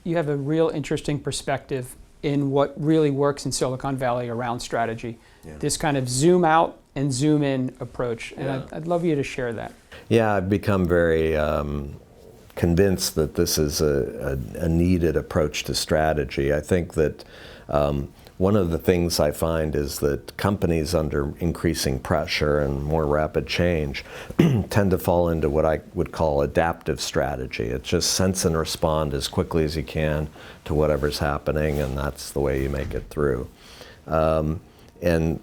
you have a real interesting perspective in what really works in Silicon Valley around strategy. Yeah. This kind of zoom out and zoom in approach. And yeah. I'd love you to share that. Yeah, I've become very convinced that this is a needed approach to strategy. I think that one of the things I find is that companies under increasing pressure and more rapid change tend to fall into what I would call adaptive strategy. It's just sense and respond as quickly as you can to whatever's happening, and that's the way you make it through. And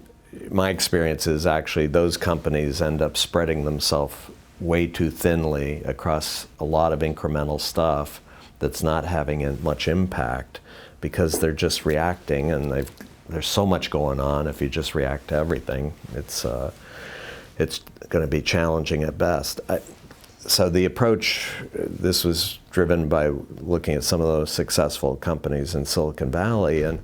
my experience is actually those companies end up spreading themselves way too thinly across a lot of incremental stuff that's not having much impact, because they're just reacting, and there's so much going on. If you just react to everything, it's going to be challenging at best. So the approach, this was driven by looking at some of those successful companies in Silicon Valley, and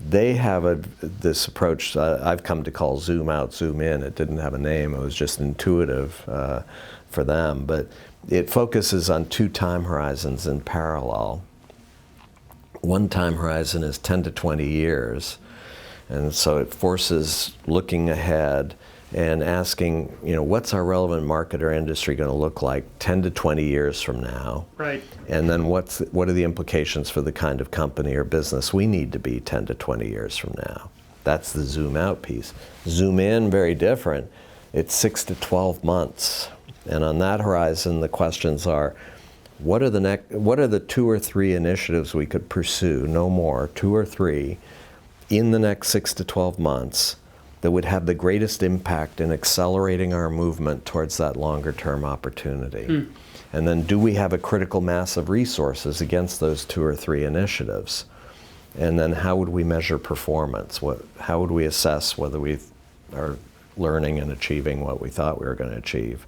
they have this approach I've come to call zoom out, zoom in. It didn't have a name, it was just intuitive for them, but it focuses on two time horizons in parallel. One time horizon is 10 to 20 years, and so it forces looking ahead and asking, what's our relevant market or industry going to look like 10 to 20 years from now? Right. And then what are the implications for the kind of company or business we need to be 10 to 20 years from now? That's the zoom out piece. Zoom in, very different. It's 6 to 12 months. And on that horizon, the questions are, what are the 2 or 3 initiatives we could pursue, no more, 2 or 3, in the next 6 to 12 months that would have the greatest impact in accelerating our movement towards that longer term opportunity? And then do we have a critical mass of resources against those 2 or 3 initiatives? And then how would we measure performance? How would we assess whether we are learning and achieving what we thought we were going to achieve?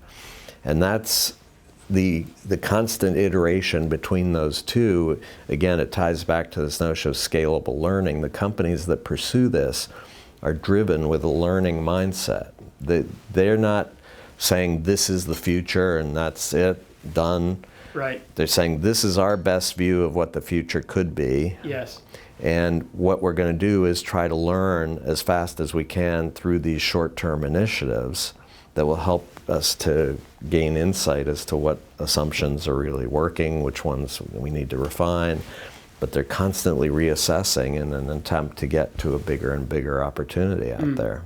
And that's the constant iteration between those two. Again, it ties back to this notion of scalable learning. The companies that pursue this are driven with a learning mindset. They're not saying this is the future and that's it, done. Right. They're saying this is our best view of what the future could be. Yes. And what we're going to do is try to learn as fast as we can through these short-term initiatives that will help us to gain insight as to what assumptions are really working, which ones we need to refine. But they're constantly reassessing in an attempt to get to a bigger and bigger opportunity out there.